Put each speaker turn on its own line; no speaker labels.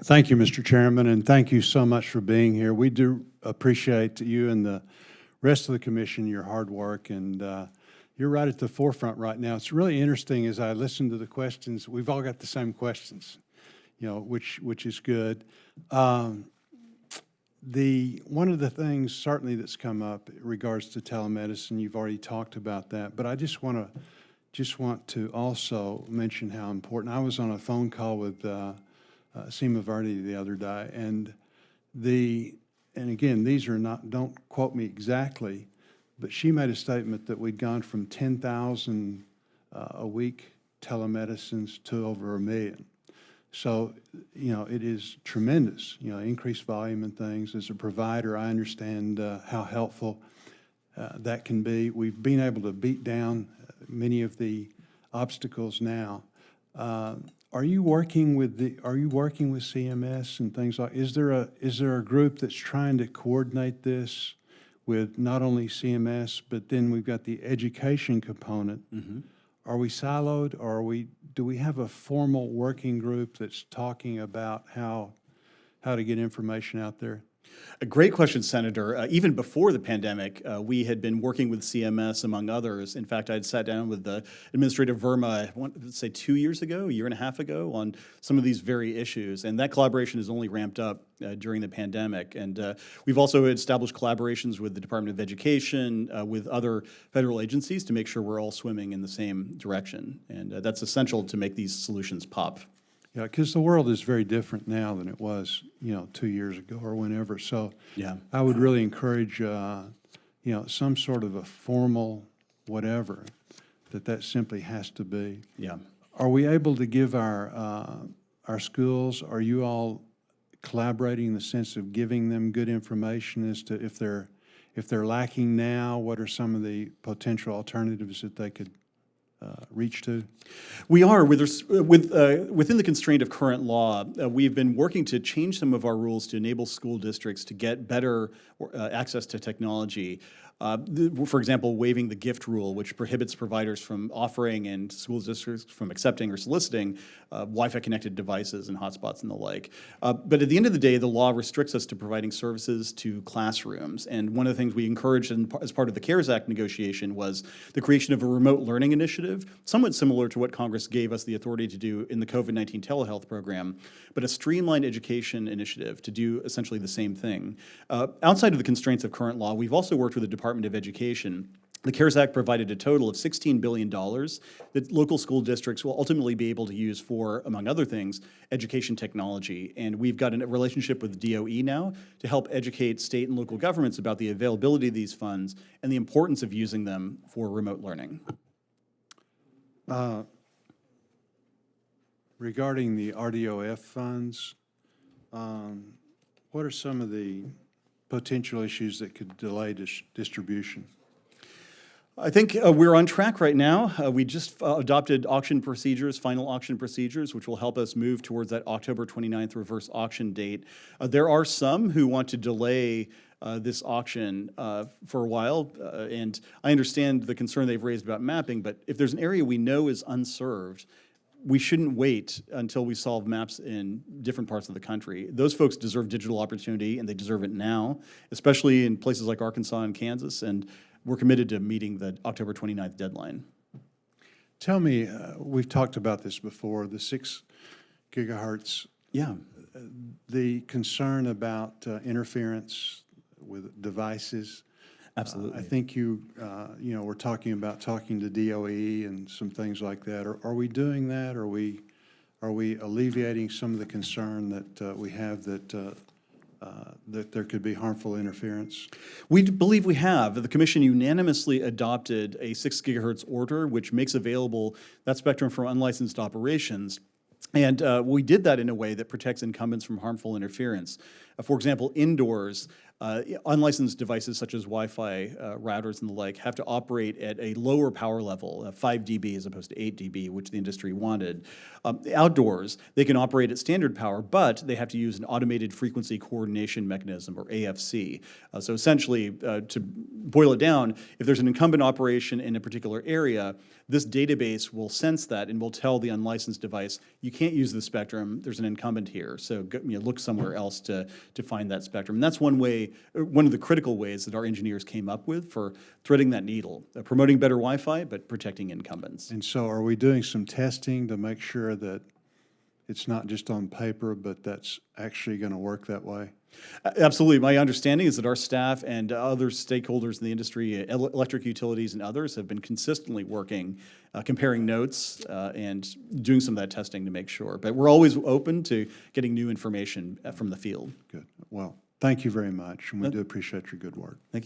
Thank you, Mr. Chairman, and thank you so much for being here. We do appreciate you and the rest of the commission, your hard work, and you're right at the forefront right now. It's really interesting as I listen to the questions. We've all got the same questions, which is good. One of the things certainly that's come up in regards to telemedicine, you've already talked about that, but I just want to also mention how important. I was on a phone call with Seema Verde the other day, and again, these are not, don't quote me exactly, but she made a statement that we'd gone from 10,000 a week telemedicines to over 1 million. So, it is tremendous, increased volume and things. As a provider, I understand how helpful that can be. We've been able to beat down many of the obstacles now. Are you working with CMS and things like? Is there a group that's trying to coordinate this with not only CMS, but then we've got the education component? Mm-hmm. Are we siloed, or do we have a formal working group that's talking about how to get information out there?
A great question, Senator. Even before the pandemic, we had been working with CMS, among others. In fact, I had sat down with Administrator Verma, I want to say 2 years ago, a year and a half ago, on some of these very issues. And that collaboration has only ramped up during the pandemic. And we've also established collaborations with the Department of Education, with other federal agencies to make sure we're all swimming in the same direction. And that's essential to make these solutions pop.
Yeah, because the world is very different now than it was, 2 years ago or whenever. So yeah, I would really encourage, some sort of a formal whatever that simply has to be.
Yeah.
Are we able to give our schools? Are you all collaborating in the sense of giving them good information as to if they're lacking now? What are some of the potential alternatives that they could reach to?
We are, within the constraint of current law, we've been working to change some of our rules to enable school districts to get better access to technology. For example, waiving the gift rule, which prohibits providers from offering and school districts from accepting or soliciting Wi-Fi connected devices and hotspots and the like. But at the end of the day, the law restricts us to providing services to classrooms. And one of the things we encouraged as part of the CARES Act negotiation was the creation of a remote learning initiative, somewhat similar to what Congress gave us the authority to do in the COVID-19 telehealth program, but a streamlined education initiative to do essentially the same thing. Outside of the constraints of current law, we've also worked with the Department of Education. The CARES Act provided a total of $16 billion that local school districts will ultimately be able to use for, among other things, education technology. And we've got a relationship with DOE now to help educate state and local governments about the availability of these funds and the importance of using them for remote learning.
Regarding the RDOF funds, what are some of the potential issues that could delay distribution?
I think we're on track right now. We just adopted final auction procedures, which will help us move towards that October 29th reverse auction date. There are some who want to delay this auction for a while, and I understand the concern they've raised about mapping, but if there's an area we know is unserved, we shouldn't wait until we solve maps in different parts of the country. Those folks deserve digital opportunity, and they deserve it now, especially in places like Arkansas and Kansas, and we're committed to meeting the October 29th deadline.
Tell me, we've talked about this before, the 6 gigahertz.
Yeah.
The concern about interference with devices.
Absolutely.
I think we're talking to DOE and some things like that. Are we doing that? Are we alleviating some of the concern that we have that there could be harmful interference?
We believe we have. The Commission unanimously adopted a 6 gigahertz order, which makes available that spectrum for unlicensed operations. And we did that in a way that protects incumbents from harmful interference. For example, indoors, unlicensed devices such as Wi-Fi routers and the like have to operate at a lower power level, 5 dB as opposed to 8 dB, which the industry wanted. Outdoors, they can operate at standard power, but they have to use an automated frequency coordination mechanism, or AFC. So essentially, to boil it down, if there's an incumbent operation in a particular area, this database will sense that and will tell the unlicensed device, you can't use the spectrum, there's an incumbent here, so go, look somewhere else to find that spectrum. And that's one way, one of the critical ways that our engineers came up with for threading that needle, promoting better Wi-Fi, but protecting incumbents.
And so are we doing some testing to make sure that it's not just on paper, but that's actually going to work that way?
Absolutely. My understanding is that our staff and other stakeholders in the industry, electric utilities and others, have been consistently working, comparing notes and doing some of that testing to make sure. But we're always open to getting new information from the field.
Good. Well, thank you very much, and we do appreciate your good work.
Thank you.